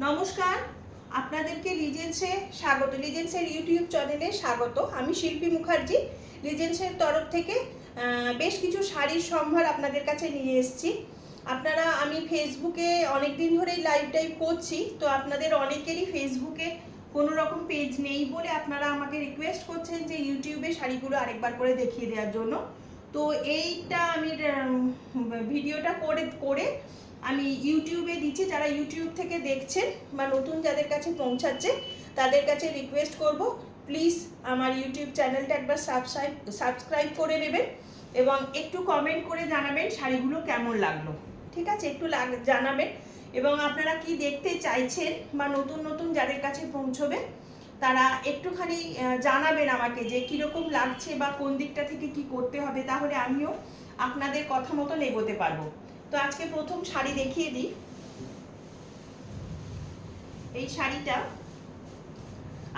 নমস্কার, আপনাদেরকে লিজেন্সে স্বাগত। লিজেন্সের ইউটিউব চ্যানেলে স্বাগত। আমি শিল্পী মুখার্জি। লিজেন্সের তরফ থেকে বেশ কিছু শাড়ির সম্ভার আপনাদের কাছে নিয়ে এসেছি। আমি ফেসবুকে অনেক দিন ধরেই লাইভ টাইভ করছি, তো আপনাদের অনেকেরই ফেসবুকে কোনো রকম পেজ নেই বলে আপনারা আমাকে রিকোয়েস্ট করছেন যে ইউটিউবে শাড়িগুলো আরেকবার করে দেখিয়ে দেওয়ার জন্য। তো এইটা আমি ভিডিওটা করে আমি ইউটিউবে দিচ্ছি। যারা ইউটিউব থেকে দেখছেন বা নতুন যাদের কাছে পৌঁছাচ্ছে তাদের কাছে রিকোয়েস্ট করব, প্লিজ আমার ইউটিউব চ্যানেলটা একবার সাবস্ক্রাইব করে নেবেন এবং একটু কমেন্ট করে জানাবেন শাড়িগুলো কেমন লাগলো। ঠিক আছে, একটু জানাবেন এবং আপনারা কি দেখতে চাইছেন বা নতুন নতুন যাদের কাছে পৌঁছবে তারা একটুখানি জানাবেন আমাকে যে কীরকম লাগছে বা কোন দিকটা থেকে কি করতে হবে, তাহলে আমিও আপনাদের কথা মতন এগোতে পারবো। তো আজকে প্রথম শাড়ি দেখিয়ে দিই। এই শাড়িটা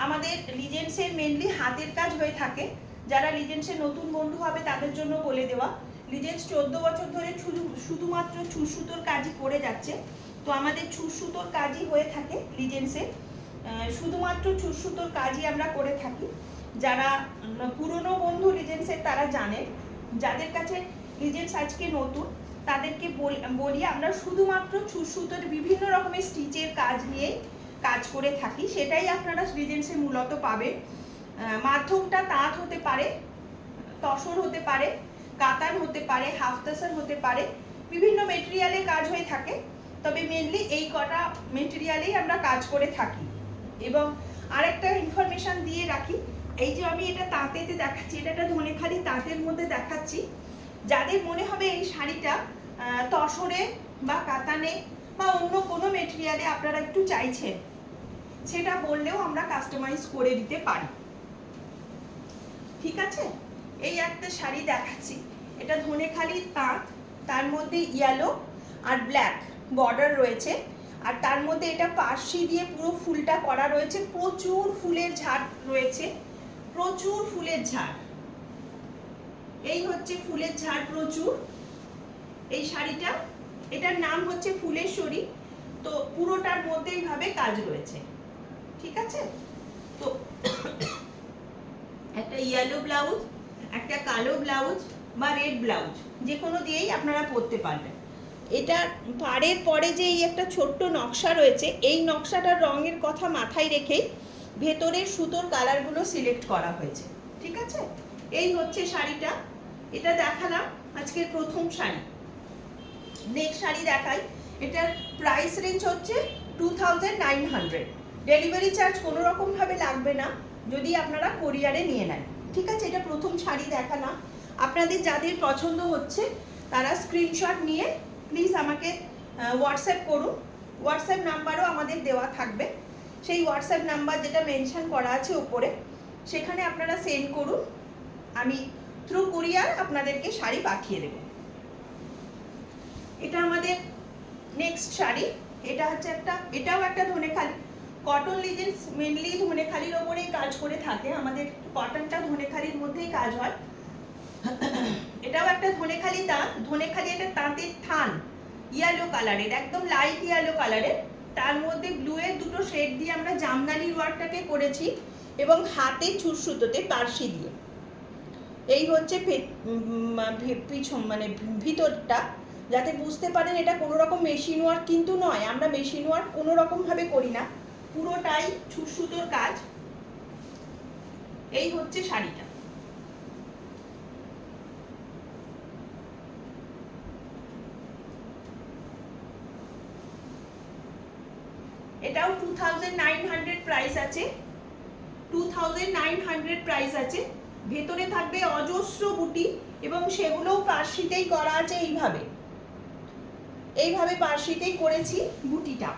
আমাদের লিজেন্সের মেনলি হাতের কাজ হয়ে থাকে। যারা লিজেন্সের নতুন বন্ধু হবে তাদের জন্য বলে দেওয়া, লিজেন্স 14 বছর ধরে শুধুমাত্র ছুঁচ সুতোর কাজই করে যাচ্ছে। তো আমাদের ছুঁচ সুতোর কাজই হয়ে থাকে লিজেন্সে, শুধুমাত্র ছুঁচ সুতোর কাজই আমরা করে থাকি। যারা পুরনো বন্ধু লিজেন্সের তারা জানেন, যাদের কাছে লিজেন্স আজকে নতুন তাদেরকে বলি আমরা শুধুমাত্র ছুঁচ সুতোর বিভিন্ন রকমের স্টিচের কাজ নিয়ে কাজ করে থাকি। সেটাই আপনারা লিজেন্সে মূলত পাবেন। মাধ্যমটা তাঁত হতে পারে, তসর হতে পারে, কাতান হতে পারে, হাফ তাসার হতে পারে, বিভিন্ন মেটেরিয়ালে কাজ হয়ে থাকে। তবে মেনলি এই কটা মেটেরিয়ালেই আমরা কাজ করে থাকি। এবং আরেকটা ইনফরমেশন দিয়ে রাখি, এই যে আমি এটা তাঁতেতে দেখাচ্ছি, এটা একটা ধনেখালি তাঁতের মধ্যে দেখাচ্ছি। যাদের মনে হবে এই শাড়িটা তসরে বা কাতানে বা অন্য কোনো মেটেরিয়ালে আপনারা একটু চাইছেন, সেটা বললেও আমরা কাস্টমাইজ করে দিতে পারি। ঠিক আছে, এই একটা শাড়ি দেখাচ্ছি, এটা ধনেখালি তাঁত, তার মধ্যে ইয়েলো আর ব্ল্যাক বর্ডার রয়েছে, আর তার মধ্যে এটা পার্সি দিয়ে পুরো ফুলটা করা রয়েছে। প্রচুর ফুলের ঝাড় রয়েছে, প্রচুর ফুলের ঝাড়। এই হচ্ছে ফুলের ঝাড় প্রচুর। এই শাড়িটা, এটার নাম হচ্ছে ফুলেশ্বরী। তো পুরোটার মধ্যে এইভাবে কাজ রয়েছে। ঠিক আছে, তো একটা ইয়েলো ব্লাউজ, একটা কালো ব্লাউজ বা রেড ব্লাউজ যে কোনো দিয়েই আপনারা পরতে পারবেন। এটার পাড়ের পরে যে এই একটা ছোট্ট নকশা রয়েছে, এই নকশাটার রঙের কথা মাথায় রেখেই ভেতরের সুতোর কালারগুলো সিলেক্ট করা হয়েছে। ঠিক আছে, এই হচ্ছে শাড়িটা। এটা দেখালাম আজকের প্রথম শাড়ি। নেক্সট শাড়ি দেখাই। এটার প্রাইস রেঞ্জ হচ্ছে 2900। ডেলিভারি চার্জ কোনো রকমভাবে লাগবে না যদি আপনারা কোরিয়ারে নিয়ে নেন। ঠিক আছে, এটা প্রথম শাড়ি দেখালাম। আপনাদের যাদের পছন্দ হচ্ছে তারা স্ক্রিনশট নিয়ে প্লিজ আমাকে হোয়াটসঅ্যাপ করুন। হোয়াটসঅ্যাপ নাম্বারও আমাদের দেওয়া থাকবে। সেই হোয়াটসঅ্যাপ নাম্বার যেটা মেনশন করা আছে উপরে, সেখানে আপনারা সেন্ড করুন। আমি থ্রু কুরিয়ার আপনাদেরকে শাড়ি পাঠিয়ে দেব। এটা আমাদের নেক্সট শাড়ি। এটা হচ্ছে এটাও একটা ধনেখালি। কটন লিজেন্স মেনলি ধনেখালির ওপরেই কাজ করে থাকে, আমাদের কটনটা ধনেখালির মধ্যেই কাজ হয়। এটাও একটা ধনেখালি তাঁত। ধনেখালি একটা তাঁতের থান, ইয়েলো কালারের, একদম লাইট ইয়েলো কালারের। তার মধ্যে ব্লু এর দুটো শেড দিয়ে আমরা জামদানির ওয়ার্কটাকে করেছি এবং হাতে ছুঁচ সুতোতে পার্সি দিয়ে। এই হচ্ছে পিছন মানে ভিতরটা, যাতে বুঝতে পারেন এটা কোনো রকম মেশিন ওয়ার্ক কিন্তু নয়। আমরা মেশিন ওয়ার্ক কোনো রকমভাবে করি না, পুরোটাই ছুঁচ সুতোর কাজ। এই হচ্ছে শাড়িটা। এটাও 2900 প্রাইস আছে। 2900 প্রাইস আছে। ভেতরে থাকবে অজস্র বুটি এবং সেগুলোও পার্সিতেই করা আছে। এইভাবে পার্সিতেই করেছি বুটিটা।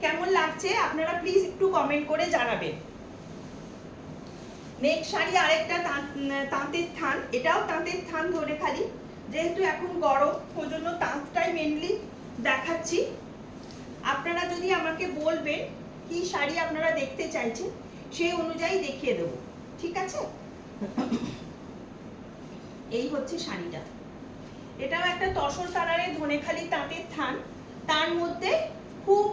কেমন লাগছে আপনারা প্লিজ একটু কমেন্ট করে জানাবেন। নেক্সট শাড়ি আরেকটা তাঁতের থান। এটাও তাঁতের থান ধনেখালি। যেহেতু এখন গরম, ওই জন্য তাঁতটাই মেনলি দেখাচ্ছি। আপনারা যদি আমাকে বলবেন কি শাড়ি আপনারা দেখতে চাইছেন, সেই অনুযায়ী দেখিয়ে দেব। ঠিক আছে, এই হচ্ছে শাড়িটা। এটাও একটা তসর কালারের ধনেখালি তাঁতের থান, তার মধ্যে খুব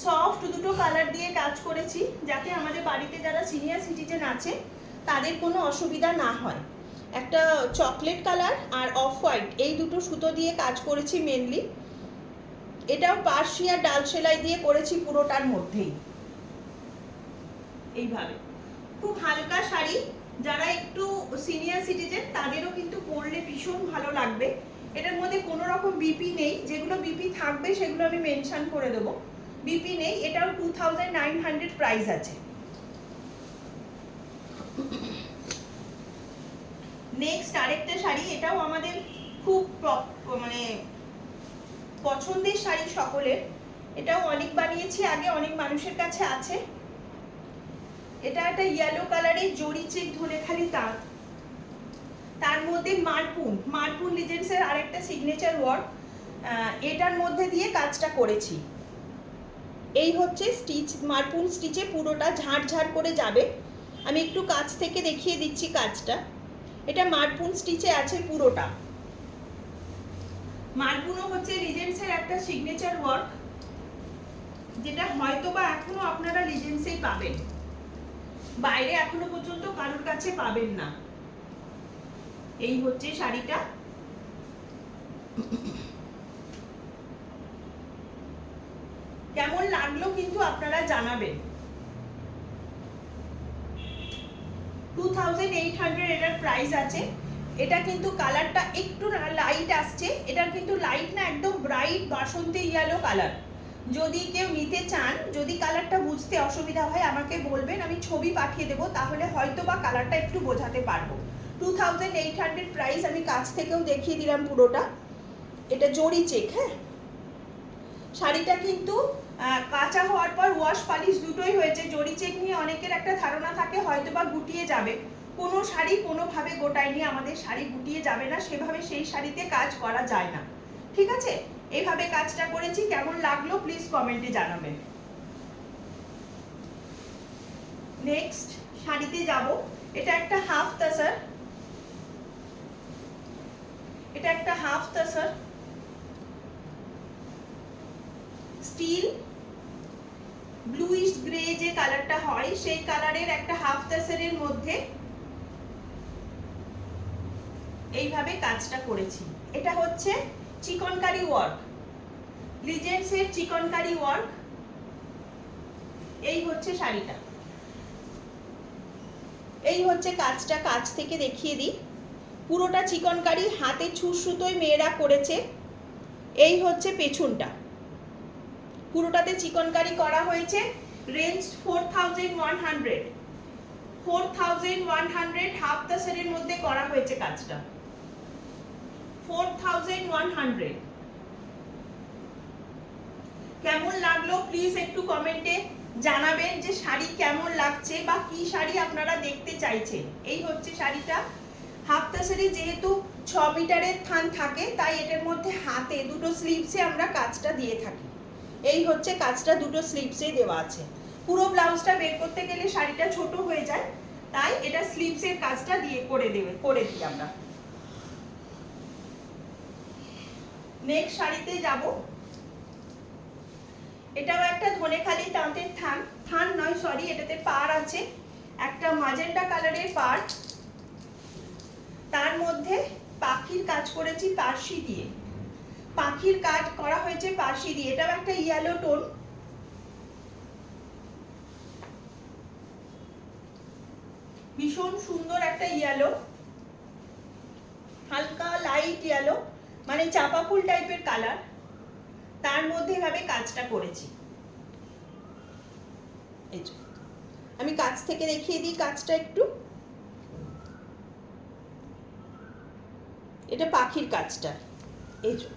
সফট দুটো কালার দিয়ে কাজ করেছি, যাতে আমাদের বাড়িতে যারা সিনিয়র সিটিজেন আছে তাদের কোনো অসুবিধা না হয়। একটা চকলেট কালার আর অফ হোয়াইট, এই দুটো সুতো দিয়ে কাজ করেছি মেনলি। এটাও পার্সি আর ডাল সেলাই দিয়ে করেছি পুরোটার মধ্যেই। এইভাবে খুব হালকা শাড়ি, যারা একটু সিনিয়র সিটিজেন তাদেরও কিন্তু পরলে ভীষণ ভালো লাগবে। এটার মধ্যে কোনো রকম বিপি নেই, যেগুলো বিপি থাকবে সেগুলো আমি মেনশন করে দেবো। বিপি নেই, এটাও 2900 প্রাইস আছে। নেক্সট আরেকটা শাড়ি, এটাও আমাদের খুব মানে পছন্দের শাড়ি সকলের। এটাও অনেক বানিয়েছি আগে, অনেক মানুষের কাছে আছে। এটা একটা ইয়েলো কালারের জরি চেক ধনেখালি তাঁত, তার মধ্যে মারপুন লিজেন্সের আরেকটা সিগনেচার ওয়ার্ক, এটার মধ্যে দিয়ে কাজটা করেছি। এই হচ্ছে স্টিচ, মারপুন স্টিচে পুরোটা ঝাড় ঝাড় করে যাবে। আমি একটু কাছ থেকে দেখিয়ে দিচ্ছি কাজটা। এটা মারপুন স্টিচে আছে পুরোটা। মারপুনও হচ্ছে লিজেন্সের একটা সিগনেচার ওয়ার্ক, যেটা হয়তো বা এখনো আপনারা লিজেন্সেই পাবেন, বাইরে এখনো পর্যন্ত কারোর কাছে পাবেন না। এই হচ্ছে শাড়িটা। কেমন লাগলো কিন্তু আপনারা জানাবেন। 2800 এটার প্রাইস আছে। এটা কিন্তু কালারটা একটু লাইট আসছে, এটার কিন্তু লাইট না, একদম ব্রাইট বাসন্তী ইয়েলো কালার। যদি কেউ নিতে চান, যদি কালারটা বুঝতে অসুবিধা হয় আমাকে বলবেন, আমি ছবি পাঠিয়ে দেবো, তাহলে হয়তো বা কালারটা একটু বোঝাতে পারবো। 2800 প্রাইস। আমি কাছ থেকেও দেখিয়ে দিলাম পুরোটা। এটা জরি চেক। হ্যাঁ, শাড়িটা কিন্তু কাঁচা হওয়ার পর ওয়াশ পালিশ দুটোই হয়েছে। জরি চেক নিয়ে অনেকের একটা ধারণা থাকে হয়তো বা গুটিয়ে যাবে, কোনো শাড়ি কোনোভাবে গোটায়নি, আমাদের শাড়ি গুটিয়ে যাবে না, সেভাবে সেই শাড়িতে কাজ করা যায় না। ঠিক আছে, এইভাবে কাজটা করেছি। কেমন লাগলো প্লিজ কমেন্টে জানাবেন। নেক্সট শাড়িতে যাব। এটা একটা হাফ তাসার, এটা একটা হাফ তাসার স্টিল ব্লুইশ গ্রে যে কালারটা হয় সেই কালারের একটা হাফ তাসারের মধ্যে এইভাবে কাজটা করেছি। এটা হচ্ছে চিকনকারি ওয়ার্ক, লিজেন্সের চিকনকারি ওয়ার্ক। এই হচ্ছে শাড়িটা, এই হচ্ছে কাজটা। কাছ থেকে দেখিয়ে দিই, পুরোটা চিকনকারি, হাতে ছুঁচ সুতোয় মেয়েরা করেছে। এই হচ্ছে পেছনটা, পুরোটাতে চিকনকারি করা হয়েছে। রেঞ্জ 4100 হাফ তাসারের মধ্যে করা হয়েছে কাজটা। 4100। কেমন লাগলো প্লিজ একটু কমেন্টে জানাবেন যে শাড়ি কেমন লাগছে বা কি শাড়ি আপনারা দেখতে চাইছেন। এই হচ্ছে শাড়িটা। হাফ তাসারে যেহেতু 6 মিটারের থান থাকে, তাই এটার মধ্যে হাতে দুটো স্লিভসে আমরা কাজটা দিয়ে থাকি। এই হচ্ছে কাজটা, দুটো স্লিভসে দেওয়া আছে। পুরো ব্লাউজটা বের করতে গেলে শাড়িটা ছোট হয়ে যায়, তাই এটা স্লিভসের কাজটা দিয়ে করে দিই আমরা। নেক্সট শাড়িতে যাব। এটাও একটা ধনেখালি তাঁতের থান নয় সরি, এটাতে পাড় আছে, একটা ম্যাজেন্টা কালারের পাড়, তার মধ্যে পাখির কাজ করেছি পার্সি দিয়ে, পাখির কাজ করা হয়েছে পার্সি দিয়ে। এটাও একটা ইয়েলো টোন, ভীষণ সুন্দর একটা ইয়েলো, হালকা লাইট ইয়েলো, মানে চাপা ফুল টাইপের কালার, তার মধ্যে এভাবে কাজটা করেছি। এই যে আমি কাছ থেকে দেখিয়ে দিই কাজটা একটু। এটা পাখির কাজটা, এই যে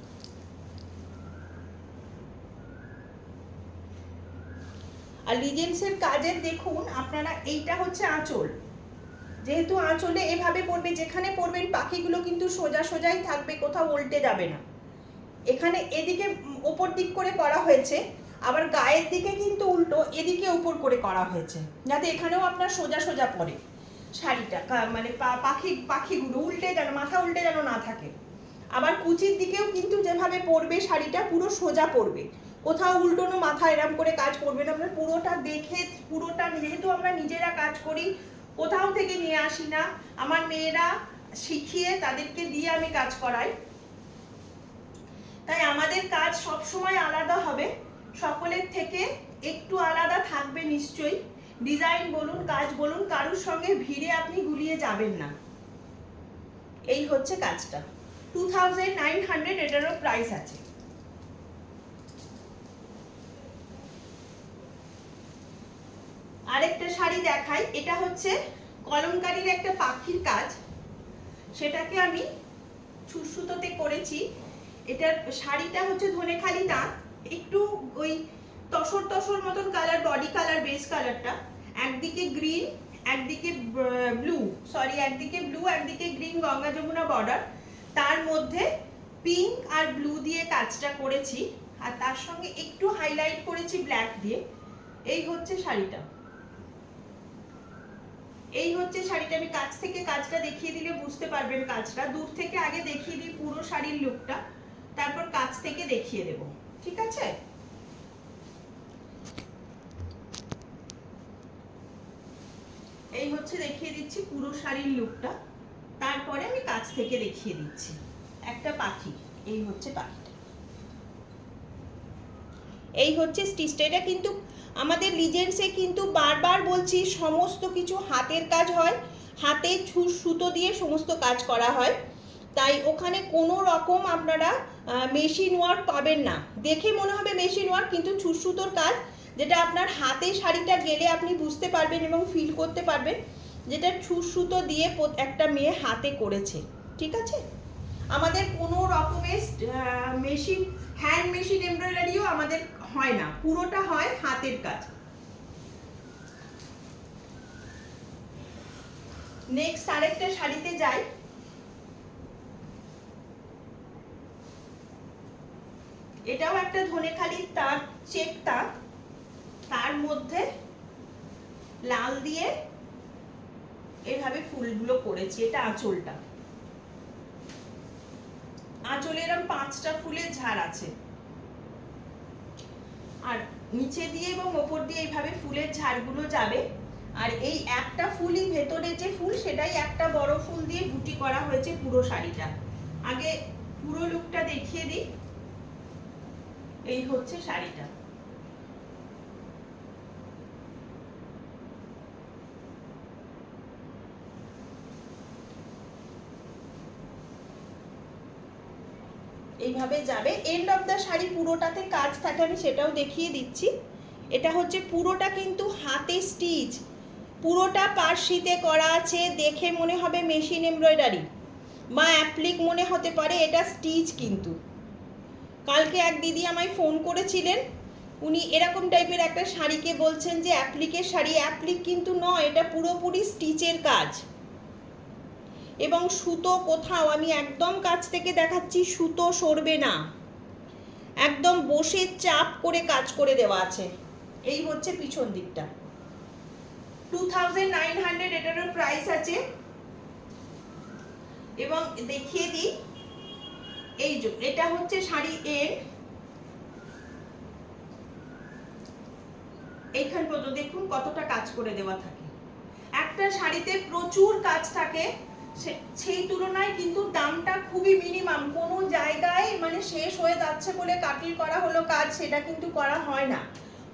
আর লিজেন্সের কাজের দেখুন আপনারা, এইটা হচ্ছে আঁচল। যেহেতু আঁচলে এভাবে পড়বে, যেখানে পড়বেন পাখিগুলো কিন্তু সোজা সোজাই থাকবে, কোথাও উল্টে যাবে না। এখানে এদিকে ওপর দিক করে করা হয়েছে, আবার গায়ের দিকে কিন্তু উল্টো এদিকে উপর করে করা হয়েছে, যাতে এখানেও আপনার সোজা সোজা পড়ে শাড়িটা, মানে পাখিগুলো উল্টে যেন, মাথা উল্টে যেন না থাকে। আবার কুচির দিকেও কিন্তু যেভাবে পড়বে শাড়িটা পুরো সোজা পড়বে, কোথাও উল্টোনো মাথা এরম করে কাজ করবেন, আপনার পুরোটা দেখে, পুরোটা যেহেতু আমরা নিজেরা কাজ করি, কোথাও থেকে নিয়ে আসি না, আমার মেয়েরা শিখিয়ে তাদেরকে দিয়ে আমি কাজ করাই, তাই আমাদের কাজ সব সময় আলাদা হবে, সকলের থেকে একটু আলাদা থাকবে নিশ্চয়ই। ডিজাইন বলুন, কাজ বলুন, কারুর সঙ্গে ভিড়ে আপনি গুলিয়ে যাবেন না। এই হচ্ছে কাজটা, 2900 এটারও প্রাইস আছে। আরেকটা শাড়ি দেখাই, এটা হচ্ছে কলমকারীর একটা পাখির কাজ, সেটাকে আমি সুতোতে করেছি। এটার শাড়িটা হচ্ছে ধনেখালি তাঁত, একটু ওই তসর তসর মতন কালার, বডি কালার, বেস কালারটা, একদিকে গ্রিন একদিকে ব্লু, একদিকে ব্লু একদিকে গ্রিন, গঙ্গা যমুনা বর্ডার, তার মধ্যে পিঙ্ক আর ব্লু দিয়ে কাজটা করেছি, আর তার সঙ্গে একটু হাইলাইট করেছি ব্ল্যাক দিয়ে। এই হচ্ছে শাড়িটা, এই হচ্ছে শাড়িটা। আমি কাছ থেকে কাজটা দেখিয়ে দিলে বুঝতে পারবেন কাজটা, দূর থেকে আগে দেখিয়ে দিই পুরো শাড়ির লুকটা, তারপর কাছ থেকে দেখিয়ে দেব, ঠিক আছে? এই হচ্ছে দেখিয়ে দিচ্ছি পুরো শাড়ির লুকটা, তারপরে আমি কাছ থেকে দেখিয়ে দিচ্ছি। একটা পাখি, এই হচ্ছে পাখিটা, এই হচ্ছে স্টিচটা। এটা কিন্তু আমাদের লিজেন্সে কিন্তু বারবার বলছি, সমস্ত কিছু হাতের কাজ হয়, হাতে সুতো দিয়ে সমস্ত কাজ করা হয়, তাই ওখানে কোনো রকম আপনারা মেশিন ওয়ার্ক পাবেন না। দেখে মনে হবে মেশিন ওয়ার্ক, কিন্তু সুতোর কাজ, যেটা আপনার হাতে শাড়িটা গেলে আপনি বুঝতে পারবেন এবং ফিল করতে পারবেন যেটা সুতো দিয়ে একটা মেয়ে হাতে করেছে, ঠিক আছে? আমাদের কোনো রকমের মেশিন, হ্যান্ড মেশিন এমব্রয়ডারিও আমাদের হয় না, পুরোটা হয় হাতের কাজ। নেক্সট আরেকটা শাড়িতে যাই, এটাও একটা ধনেখালি তার চেক তাঁত, তার মধ্যে লাল দিয়ে এভাবে ফুলগুলো করেছি। এটা আঁচলটা, আঁচলে এরকম 5টা ফুলের ঝাড় আছে, আর নিচে দিয়ে এবং ওপর দিয়ে এইভাবে ফুলের ঝাড়গুলো যাবে, আর এই একটা ফুলই ভেতরে যে ফুল, সেটাই একটা বড় ফুল দিয়ে বুটি করা হয়েছে পুরো শাড়িটা। আগে পুরো লুকটা দেখিয়ে দিই, এই হচ্ছে শাড়িটা। এইভাবে যাবে, এন্ড অফ দ্য শাড়ি পুরোটাতে কাজ থাকে, আমি সেটাও দেখিয়ে দিচ্ছি। এটা হচ্ছে পুরোটা কিন্তু হাতে স্টিচ, পুরোটা পার্সিতে করা আছে, দেখে মনে হবে মেশিন এমব্রয়ডারি বা অ্যাপ্লিক মনে হতে পারে, এটা স্টিচ কিন্তু। কালকে এক দিদি আমায় ফোন করেছিলেন, উনি এরকম টাইপের একটা শাড়িকে বলছেন যে অ্যাপ্লিকের শাড়ি, অ্যাপ্লিক কিন্তু নয়, এটা পুরোপুরি স্টিচের কাজ। এবং সুতো কোথাও, আমি একদম কাছ থেকে দেখাচ্ছি, সুতো সরবে না, একদম বসে চাপ করে কাজ করে দেওয়া আছে। এই হচ্ছে পিছন দিকটা, 2900 এটারও প্রাইস আছে। এবং দেখিয়ে দিই, এই যে এটা হচ্ছে শাড়ি এর এইখান পর্যন্ত দেখুন কতটা কাজ করে দেওয়া থাকে। একটা শাড়িতে প্রচুর কাজ থাকে, সেই তুলনায় কিন্তু দামটা খুবই মিনিমাম, কোনো জায়গায় মানে শেষ হয়ে যাচ্ছে বলে কাটিল করা হলো কাজ, সেটা কিন্তু করা হয় না,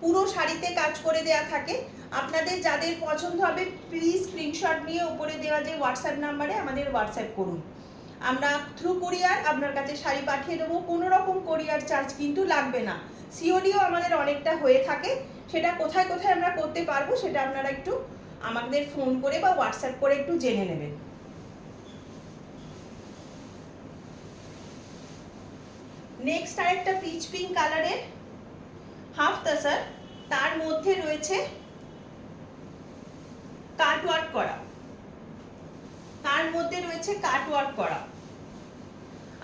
পুরো শাড়িতে কাজ করে দেওয়া থাকে। আপনাদের যাদের পছন্দ হবে প্লিজ স্ক্রিনশট নিয়ে উপরে দেওয়া যে হোয়াটসঅ্যাপ নাম্বারে আমাদের হোয়াটসঅ্যাপ করুন, আমরা থ্রু কুরিয়ার আপনার কাছে শাড়ি পাঠিয়ে দেবো, কোনো রকম কোরিয়ার চার্জ কিন্তু লাগবে না। সিওডিও আমাদের অনেকটা হয়ে থাকে, সেটা কোথায় কোথায় আমরা করতে পারবো সেটা আপনারা একটু আমাদের ফোন করে বা হোয়াটসঅ্যাপ করে একটু জেনে নেবেন। নেক্সট আরেকটা পিচ পিঙ্ক কালারের হাফ তাসার, তার মধ্যে রয়েছে কাটওয়ার্ক করা, তার মধ্যে রয়েছে কাটওয়ার্ক করা।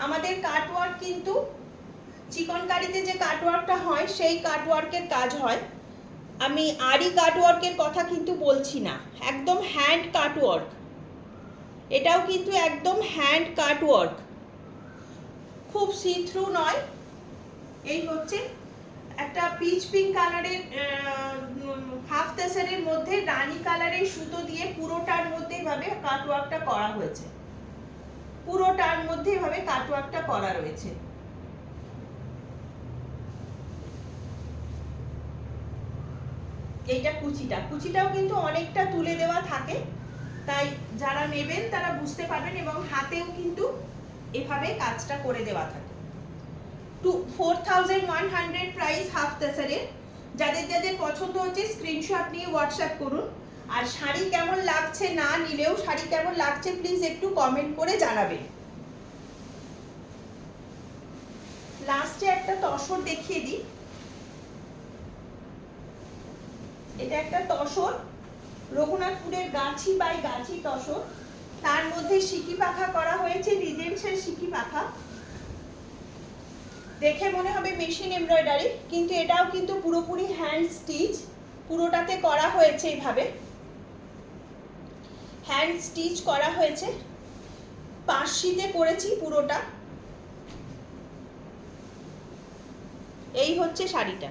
আমাদের কাটওয়ার্ক কিন্তু চিকনকারিতে যে কাটওয়ার্কটা হয় সেই কাটওয়ার্কের কাজ হয়, আমি আরি কাটওয়ার্কের কথা কিন্তু বলছি না, একদম হ্যান্ড কাটওয়ার্ক, এটাও কিন্তু একদম হ্যান্ড কাটওয়ার্ক, খুব সি থ্রু নয়। এই হচ্ছে একটা পিচ পিঙ্ক কালারের হাফ তাসারের মধ্যে রানী কালারের সুতো দিয়ে পুরোটার মধ্যে এভাবে কাটওয়ার্কটা করা হয়েছে, পুরোটার মধ্যে এভাবে কাটওয়ার্কটা করা রয়েছে। এইটা কুচিটাও কিন্তু অনেকটা তুলে দেওয়া থাকে, তাই যারা নেবেন তারা বুঝতে পারবেন, এবং হাতেও কিন্তু এভাবে কাজটা করে দেওয়া থাকে। 4100 প্রাইস হাফ তাসারের। যাদের যাদের পছন্দ হচ্ছে স্ক্রিনশট নিয়ে হোয়াটসঅ্যাপ করুন। আর শাড়ি কেমন লাগছে, না নিলেও শাড়ি কেমন লাগছে প্লিজ একটু কমেন্ট করে জানাবেন। লাস্টে একটা তসর দেখিয়ে দিই। এটা একটা তসর, রঘুনাথপুরের গাছি বাই গাছি তসর, তার মধ্যে সিকি পাখা করা হয়েছে, লিজেন্সের সিকি পাখা। দেখে মনে হবে মেশিন এমব্রয়ডারি, কিন্তু এটাও কিন্তু পুরোপুরি হ্যান্ড স্টিচ, পুরোটাতে করা হয়েছে এইভাবে হ্যান্ড স্টিচ করা হয়েছে, পার্সিতে করেছি পুরোটা। এই হচ্ছে শাড়িটা।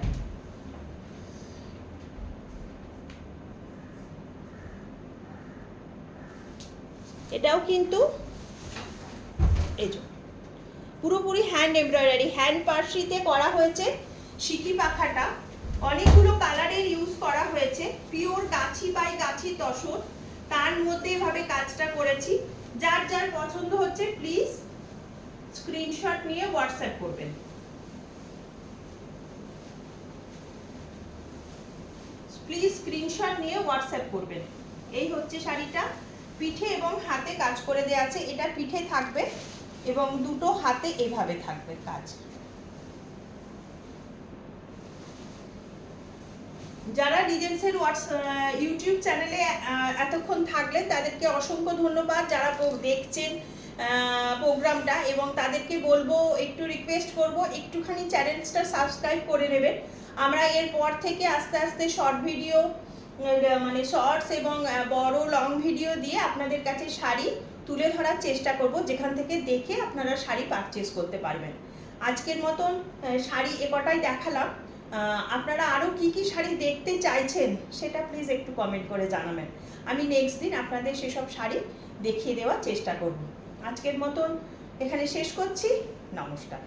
এটাও কিন্তু এই যে পুরোপুরি হ্যান্ড এমব্রয়ডারি, হ্যান্ড পার্সিতে করা হয়েছে সিকি পাখাটা। অনেকগুলো কালারের ইউজ করা হয়েছে, পিওর গাছি বাই গাছি তসর, তার মধ্যে এভাবে কাজটা করেছি। যার যার পছন্দ হচ্ছে প্লিজ স্ক্রিনশট নিয়ে হোয়াটসঅ্যাপ করবেন। প্লিজ স্ক্রিনশট নিয়ে হোয়াটসঅ্যাপ করবেন। এই হচ্ছে শাড়িটা, পিঠে এবং হাতে কাজ করে দেওয়া আছে। এটা পিঠে থাকবে এবং দুটো হাতে এইভাবে থাকবে কাজ। যারা লিজেন্সের ইউটিউব চ্যানেলে এতক্ষণ থাকলেন তাদেরকে অসংখ্য ধন্যবাদ, যারা দেখছেন প্রোগ্রামটা, এবং তাদেরকে বলবো, একটু রিকোয়েস্ট করব একটুখানি চ্যানেলটা সাবস্ক্রাইব করে নেবেন। আমরা এরপর থেকে আস্তে আস্তে শর্ট ভিডিও, মানে শর্টস এবং বড় লং ভিডিও দিয়ে আপনাদের কাছে শাড়ি তুলে ধরার চেষ্টা করব, যেখান থেকে দেখে আপনারা শাড়ি পারচেস করতে পারবেন। আজকের মতন শাড়ি কটাই দেখালাম। আপনারা আরও কি কি শাড়ি দেখতে চাইছেন সেটা প্লিজ একটু কমেন্ট করে জানাবেন। আমি নেক্সট দিন আপনাদের সেসব শাড়ি দেখিয়ে দেওয়ার চেষ্টা করব। আজকের মতন এখানে শেষ করছি। নমস্কার।